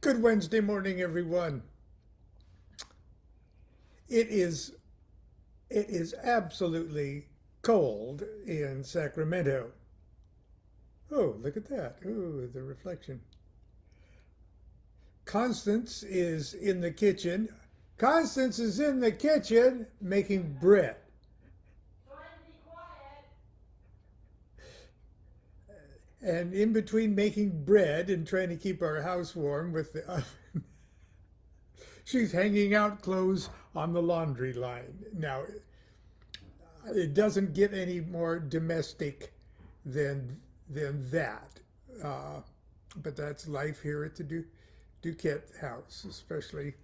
Good Wednesday morning, everyone. It is it is absolutely cold in Sacramento. Oh, look at that. Oh, the reflection. Constance is in the kitchen. Constance is in the kitchen making bread. And in between making bread and trying to keep our house warm with the oven, she's hanging out clothes on the laundry line. Now, it doesn't get any more domestic than that. Uh, but that's life here at the DuQuette house, especially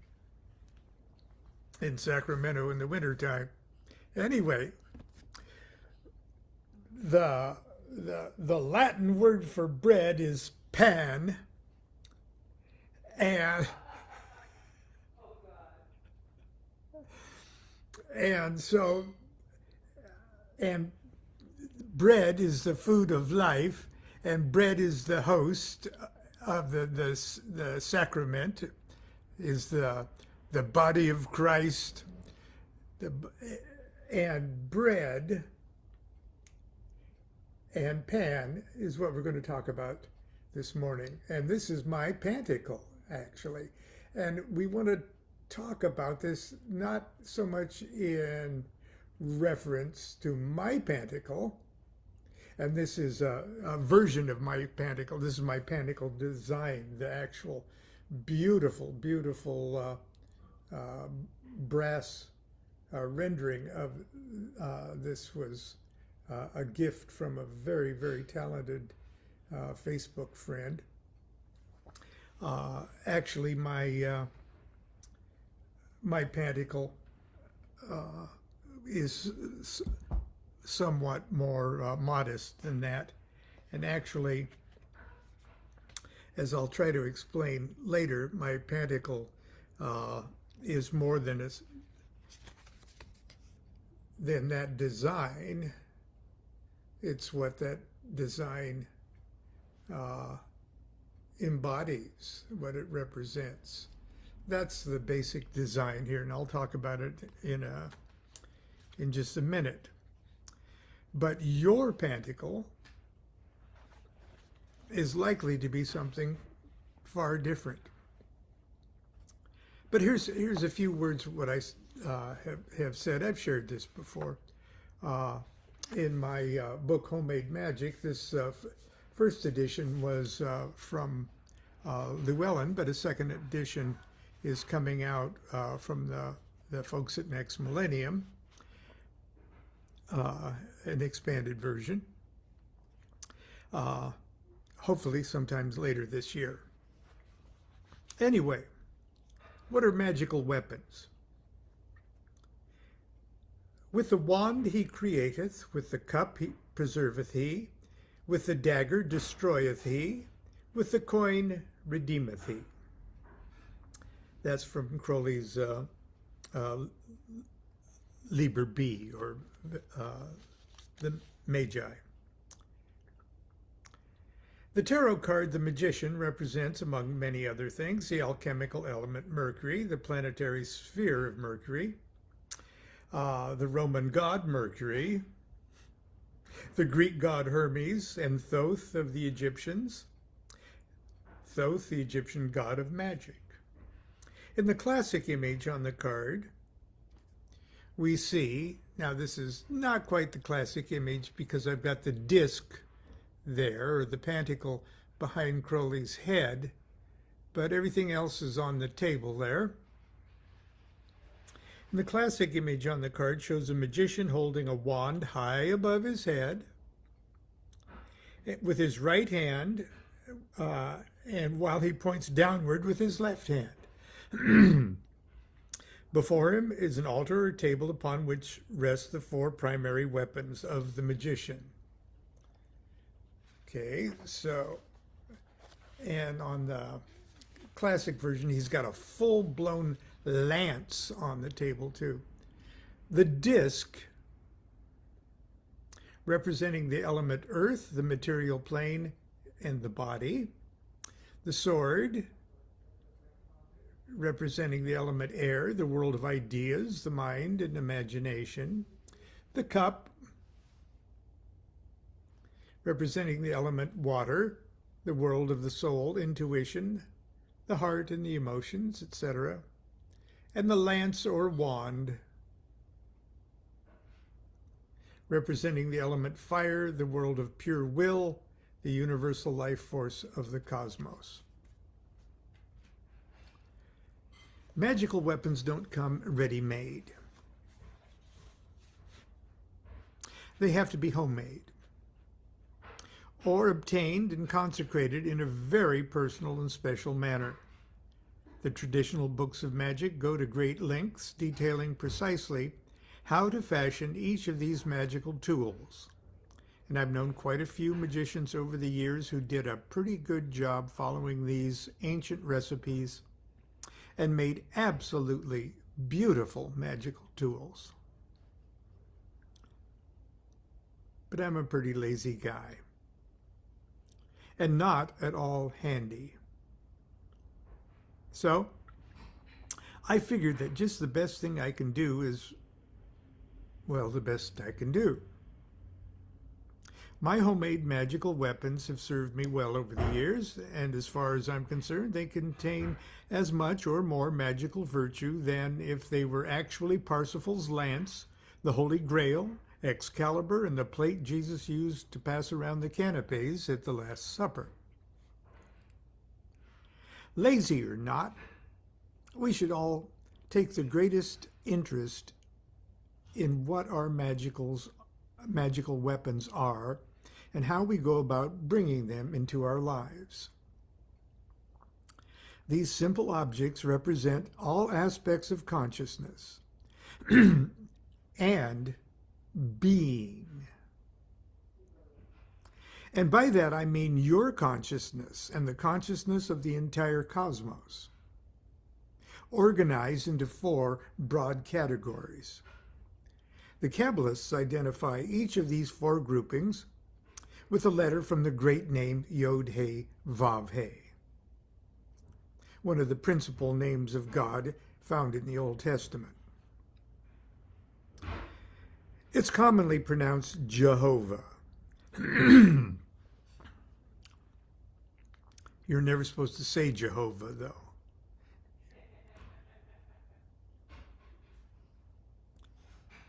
in Sacramento in the wintertime. Anyway, the, the Latin word for bread is pan, and and so and bread is the food of life, and bread is the host of the sacrament, is the body of Christ, the, and bread and pan is what we're going to talk about this morning. And this is my Pantacle, actually. And we want to talk about this not so much in reference to my Pantacle, and this is a version of my Pantacle. This is my Pantacle design, the actual beautiful, beautiful brass rendering of this was a gift from a very, very talented Facebook friend. Actually, my Pantacle is somewhat more modest than that, and actually, as I'll try to explain later, my Pantacle is more than that design. It's what that design embodies, what it represents. That's the basic design here, and I'll talk about it in just a minute. But your Pantacle is likely to be something far different. But here's a few words of what I have said. I've shared this before. In my book, Homemade Magic, this first edition was from Llewellyn, but a second edition is coming out from the folks at Next Millennium, an expanded version, hopefully sometimes later this year. Anyway, what are magical weapons? With the wand he createth, with the cup he preserveth he, with the dagger destroyeth he, with the coin redeemeth he. That's from Crowley's Liber B, or the Magi. The tarot card, the Magician, represents, among many other things, the alchemical element Mercury, the planetary sphere of Mercury, the Roman god Mercury, the Greek god Hermes, and Thoth of the Egyptians, Thoth, the Egyptian god of magic. In the classic image on the card, we see, now this is not quite the classic image because I've got the disc there, or the Pantacle behind Crowley's head, but everything else is on the table there. And the classic image on the card shows a magician holding a wand high above his head with his right hand, and while he points downward with his left hand. Before him is an altar or table upon which rest the four primary weapons of the magician. Okay, so, and on the classic version, he's got a full-blown lance on the table too. The disc, representing the element earth, the material plane, and the body. The sword, representing the element air, the world of ideas, the mind and imagination. The cup, representing the element water, the world of the soul, intuition, the heart and the emotions, etc. And the lance or wand, representing the element fire, the world of pure will, the universal life force of the cosmos. Magical weapons don't come ready-made. They have to be homemade or obtained and consecrated in a very personal and special manner. The traditional books of magic go to great lengths detailing precisely how to fashion each of these magical tools. And I've known quite a few magicians over the years who did a pretty good job following these ancient recipes and made absolutely beautiful magical tools. But I'm a pretty lazy guy and not at all handy. So I figured that just the best thing I can do is, well, the best I can do. My homemade magical weapons have served me well over the years, and as far as I'm concerned, they contain as much or more magical virtue than if they were actually Parsifal's lance, the Holy Grail, Excalibur, and the plate Jesus used to pass around the canapes at the Last Supper. Lazy or not, we should all take the greatest interest in what our magical weapons are and how we go about bringing them into our lives. These simple objects represent all aspects of consciousness and being. And by that I mean your consciousness and the consciousness of the entire cosmos, organized into 4 broad categories. The Kabbalists identify each of these 4 groupings with a letter from the great name Yod-He-Vav-He, one of the principal names of God found in the Old Testament. It's commonly pronounced Jehovah. You're never supposed to say Jehovah, though.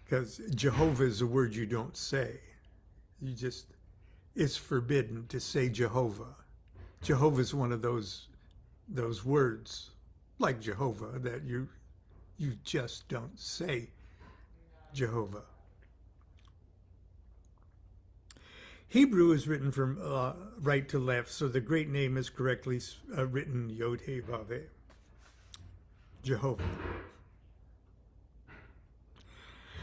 Because Jehovah is a word you don't say. It's forbidden to say Jehovah. Jehovah is one of those words, like Jehovah, that you just don't say Jehovah. Hebrew is written from right to left, so the great name is correctly written Yod-He-Vav-He, Jehovah.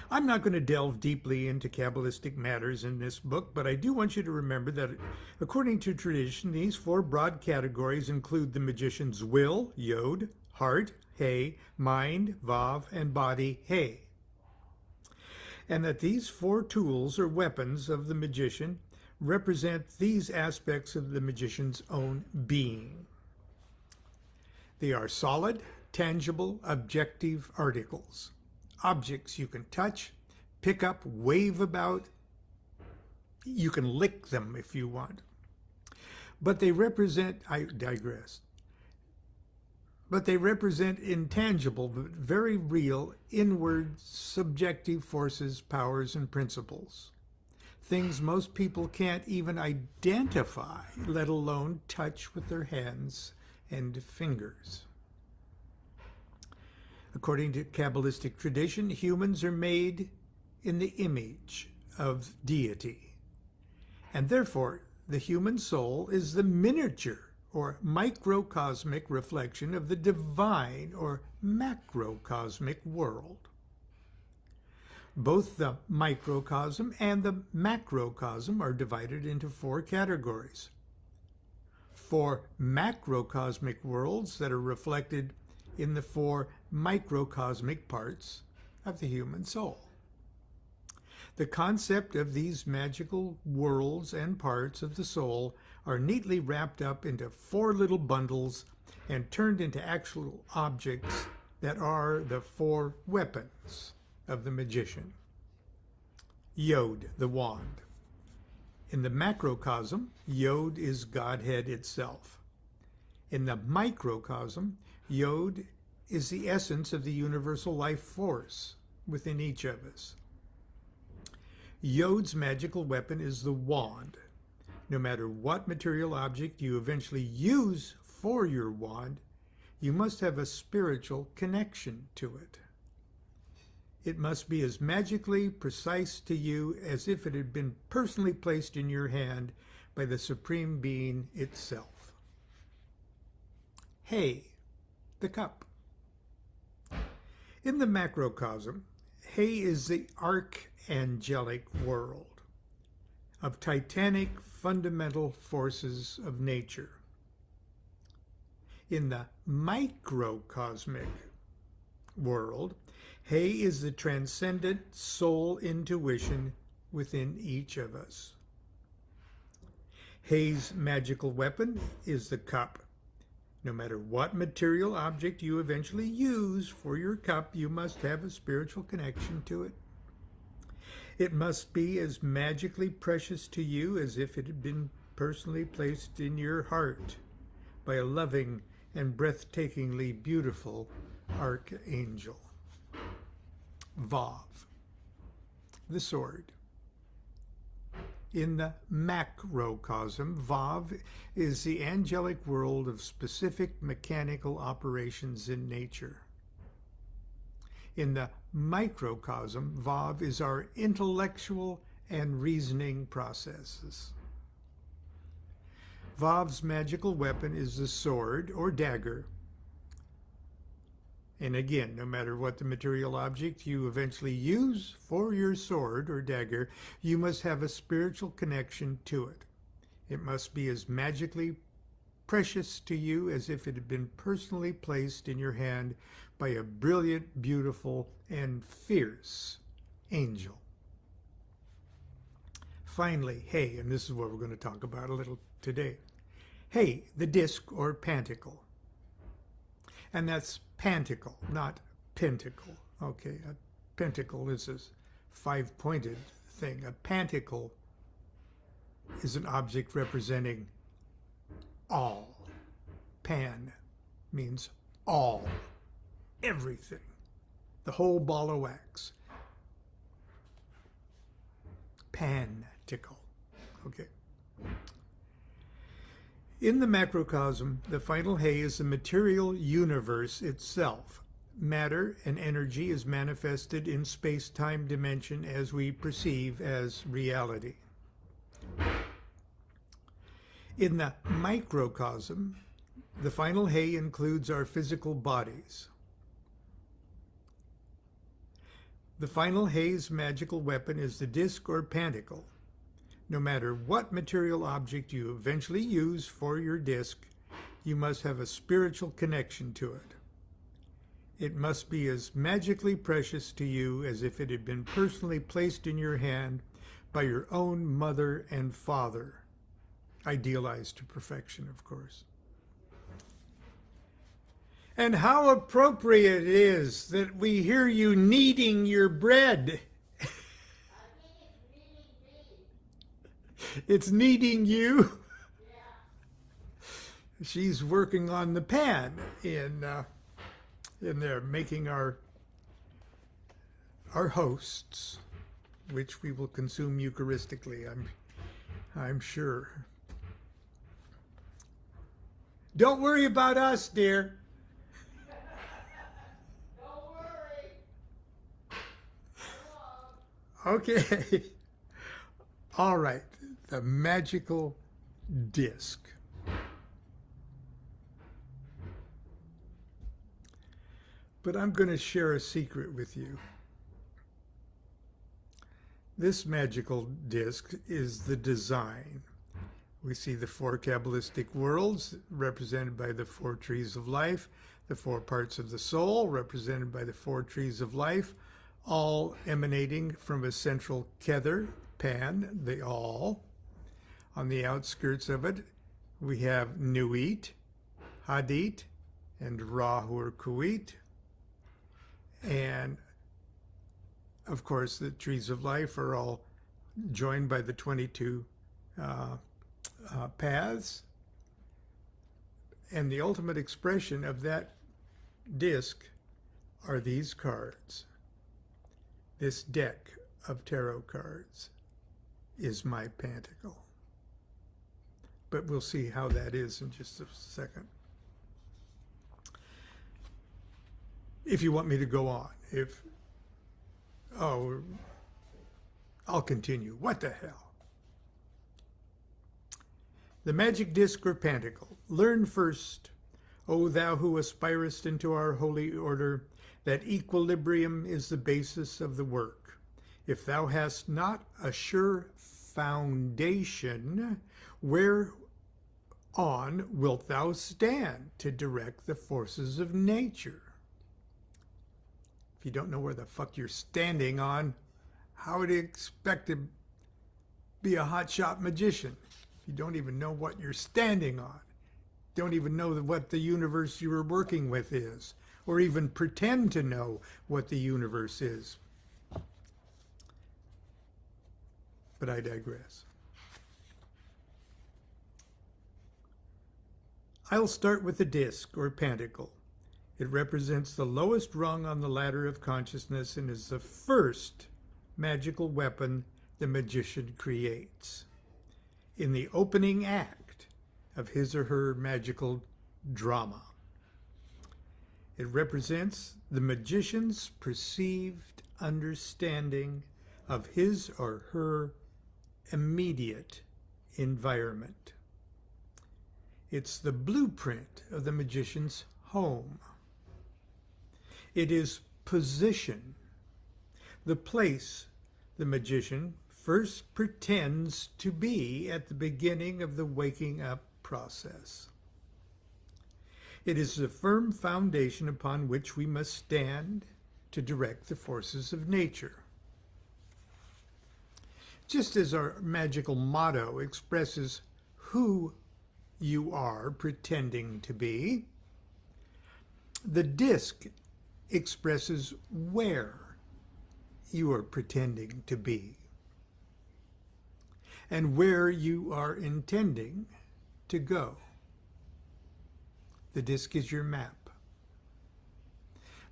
I'm not going to delve deeply into Kabbalistic matters in this book, but I do want you to remember that according to tradition, these 4 broad categories include the magician's will, Yod, heart, He, mind, Vav, and body, He. And that these 4 tools or weapons of the magician represent these aspects of the magician's own being. They are solid, tangible, objective articles. Objects you can touch, pick up, wave about. You can lick them if you want. But they represent, I digress, but they represent intangible but very real, inward, subjective forces, powers, and principles. Things most people can't even identify, let alone touch with their hands and fingers. According to Kabbalistic tradition, humans are made in the image of deity, and therefore the human soul is the miniature or microcosmic reflection of the divine or macrocosmic world. Both the microcosm and the macrocosm are divided into 4 categories. 4 macrocosmic worlds that are reflected in the 4 microcosmic parts of the human soul. The concept of these magical worlds and parts of the soul are neatly wrapped up into 4 little bundles and turned into actual objects that are the 4 weapons of the magician. Yod, the wand. In the macrocosm, Yod is Godhead itself. In the microcosm, Yod is the essence of the universal life force within each of us. Yod's magical weapon is the wand. No matter what material object you eventually use for your wand, you must have a spiritual connection to it. It must be as magically precise to you as if it had been personally placed in your hand by the Supreme Being itself. Hay, the cup. In the macrocosm, Hay is the archangelic world of titanic fundamental forces of nature. In the microcosmic world, Hay is the transcendent soul intuition within each of us. Hay's magical weapon is the cup. No matter what material object you eventually use for your cup, you must have a spiritual connection to it. It must be as magically precious to you as if it had been personally placed in your heart by a loving and breathtakingly beautiful archangel. Vav, the sword. In the macrocosm, Vav is the angelic world of specific mechanical operations in nature. In the microcosm, Vav is our intellectual and reasoning processes. Vav's magical weapon is the sword or dagger. And again, no matter what the material object you eventually use for your sword or dagger, you must have a spiritual connection to it. It must be as magically precious to you as if it had been personally placed in your hand by a brilliant, beautiful, and fierce angel. Finally, Hay, and this is what we're going to talk about a little today. Hay, the disc or pantacle. And that's Pantacle, not pentacle. Okay, a pentacle is a 5-pointed thing. A pantacle is an object representing all. Pan means all, everything, the whole ball of wax. Pantacle. Okay. In the macrocosm, the final Hay is the material universe itself. Matter and energy is manifested in space-time dimension as we perceive as reality. In the microcosm, the final Hay includes our physical bodies. The final Hay's magical weapon is the disc or pantacle. No matter what material object you eventually use for your disc, you must have a spiritual connection to it. It must be as magically precious to you as if it had been personally placed in your hand by your own mother and father, idealized to perfection, of course. And how appropriate it is that we hear you kneading your bread. It's kneading you. Yeah. She's working on the pan in there, making our hosts, which we will consume Eucharistically, I'm sure. Don't worry about us, dear. Don't worry. Okay. All right. The magical disc. But I'm going to share a secret with you. This magical disc is the design. We see the 4 Kabbalistic worlds represented by the 4 trees of life, the 4 parts of the soul represented by the 4 trees of life, all emanating from a central kether, pan, the all. On the outskirts of it We have Nuit, Hadit, and Rahur Kuit. And of course, the trees of life are all joined by the 22 paths. And the ultimate expression of that disc are these cards. This deck of tarot cards is my Pantacle. But we'll see how that is in just a second. If you want me to go on, I'll continue. What the hell? The magic disc or Pantacle. Learn first, O thou who aspirest into our holy order, that equilibrium is the basis of the work. If thou hast not a sure foundation, whereon wilt thou stand to direct the forces of nature? If you don't know where the fuck you're standing on, how would you expect to be a hotshot magician? If you don't even know what you're standing on, don't even know what the universe you're working with is, or even pretend to know what the universe is. But I digress. I'll start with the disc or Pantacle. It represents the lowest rung on the ladder of consciousness and is the first magical weapon the magician creates in the opening act of his or her magical drama. It represents the magician's perceived understanding of his or her immediate environment. It's the blueprint of the magician's home. It is position, the place the magician first pretends to be at the beginning of the waking up process. It is the firm foundation upon which we must stand to direct the forces of nature. Just as our magical motto expresses who you are pretending to be, the disc expresses where you are pretending to be and where you are intending to go. The disc is your map.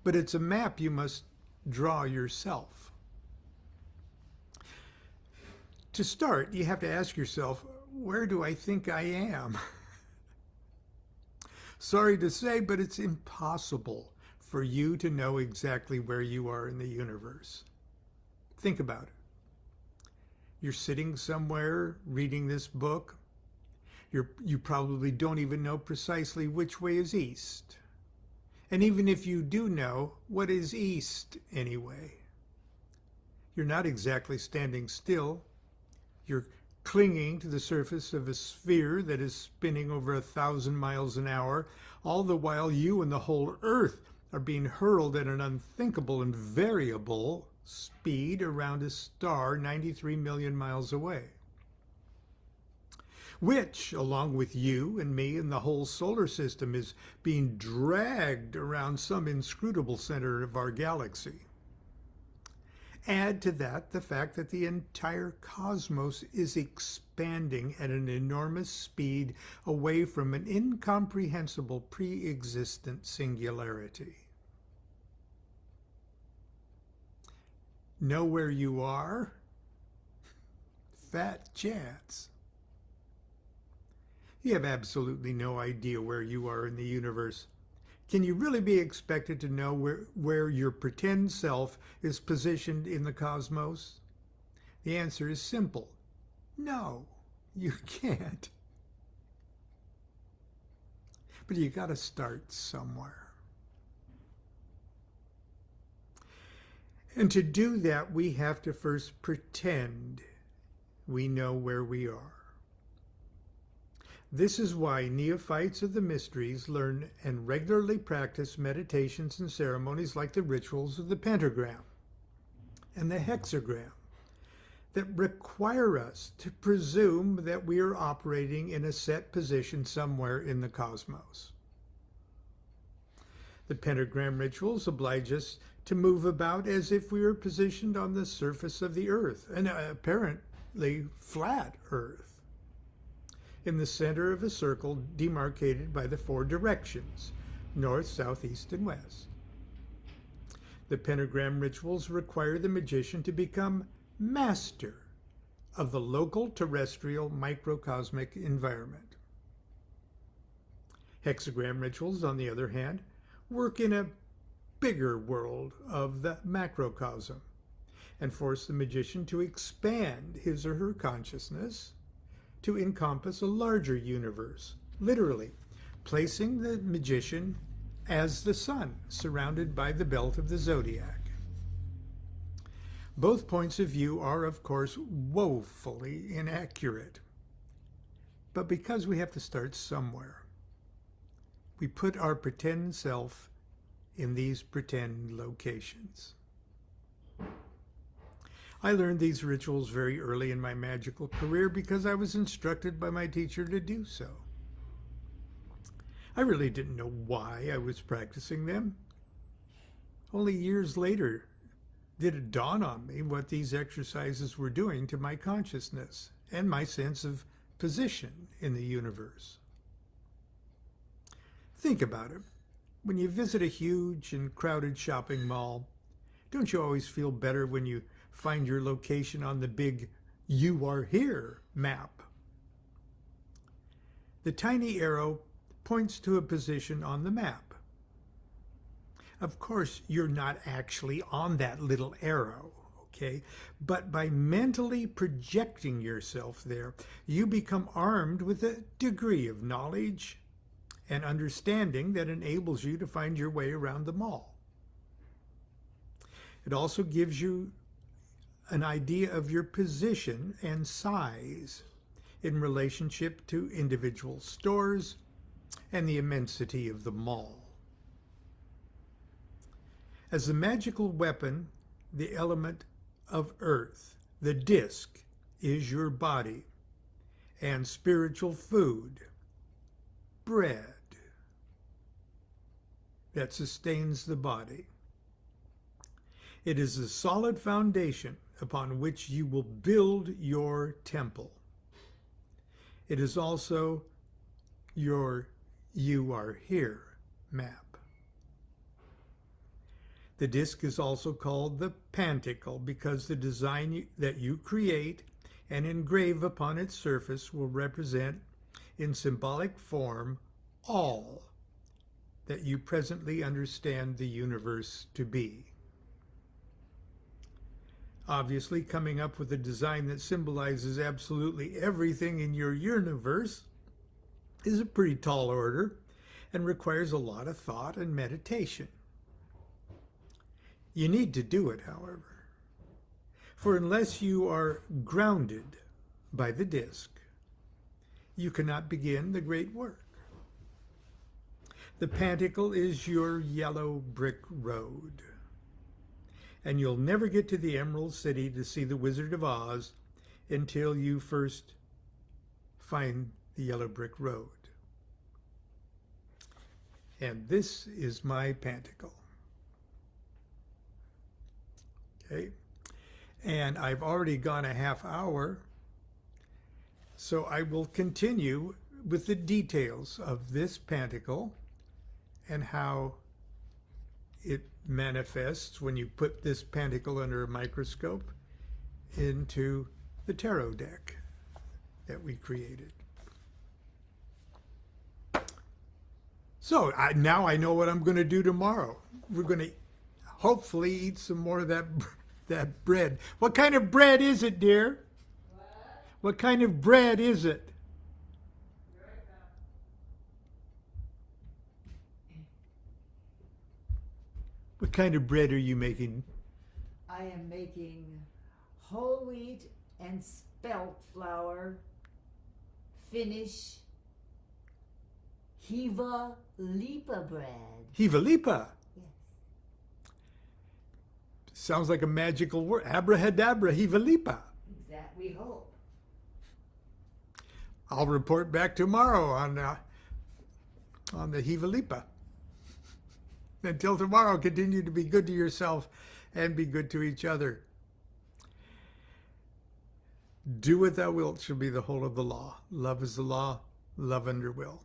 But it's a map you must draw yourself. To start, you have to ask yourself, where do I think I am? Sorry to say, but it's impossible for you to know exactly where you are in the universe. Think about it. You're sitting somewhere reading this book. You probably don't even know precisely which way is east. And even if you do know, what is east anyway? You're not exactly standing still. You're clinging to the surface of a sphere that is spinning over 1,000 miles an hour, all the while you and the whole Earth are being hurled at an unthinkable and variable speed around a star 93 million miles away, which, along with you and me and the whole solar system, is being dragged around some inscrutable center of our galaxy. Add to that the fact that the entire cosmos is expanding at an enormous speed away from an incomprehensible pre-existent singularity. Know where you are? Fat chance. You have absolutely no idea where you are in the universe. Can you really be expected to know where your pretend self is positioned in the cosmos? The answer is simple. No, you can't. But you got to start somewhere. And to do that, we have to first pretend we know where we are. This is why neophytes of the mysteries learn and regularly practice meditations and ceremonies like the rituals of the pentagram and the hexagram. that require us to presume that we are operating in a set position somewhere in the cosmos. The pentagram rituals oblige us to move about as if we were positioned on the surface of the earth, an apparently flat earth, in the center of a circle demarcated by the 4 directions, north, south, east, and west. The pentagram rituals require the magician to become master of the local terrestrial microcosmic environment. Hexagram rituals, on the other hand, work in a bigger world of the macrocosm and force the magician to expand his or her consciousness to encompass a larger universe, literally placing the magician as the sun surrounded by the belt of the zodiac. Both points of view are, of course, woefully inaccurate. But because we have to start somewhere, we put our pretend self in these pretend locations. I learned these rituals very early in my magical career because I was instructed by my teacher to do so. I really didn't know why I was practicing them. Only years later did it dawn on me what these exercises were doing to my consciousness and my sense of position in the universe. Think about it. When you visit a huge and crowded shopping mall, don't you always feel better when you find your location on the big "You Are Here" map? The tiny arrow points to a position on the map. Of course, you're not actually on that little arrow, okay? But by mentally projecting yourself there, you become armed with a degree of knowledge and understanding that enables you to find your way around the mall. It also gives you an idea of your position and size in relationship to individual stores and the immensity of the mall. As a magical weapon, the element of earth, the disc, is your body, and spiritual food, bread, that sustains the body. It is a solid foundation upon which you will build your temple. It is also your "You Are Here" map. The disc is also called the Pantacle because the design that you create and engrave upon its surface will represent in symbolic form all that you presently understand the universe to be. Obviously, coming up with a design that symbolizes absolutely everything in your universe is a pretty tall order and requires a lot of thought and meditation. You need to do it, however, for unless you are grounded by the disc, you cannot begin the great work. The Pantacle is your yellow brick road, and you'll never get to the Emerald City to see the Wizard of Oz until you first find the yellow brick road. And this is my Pantacle. Okay, and I've already gone a half hour, so I will continue with the details of this Pantacle and how it manifests when you put this Pantacle under a microscope into the tarot deck that we created. So now I know what I'm going to do tomorrow. We're going to hopefully eat some more of that bread. What kind of bread is it, dear? What kind of bread is it? What kind of bread are you making? I am making whole wheat and spelt flour, Finnish Hiva Lipa bread. Hiva Lipa. Yes. Sounds like a magical word. Abrahadabra, Hiva Lipa. That we hope. I'll report back tomorrow on the Hiva Lipa. Until tomorrow, continue to be good to yourself and be good to each other. Do what thou wilt shall be the whole of the law. Love is the law. Love under will.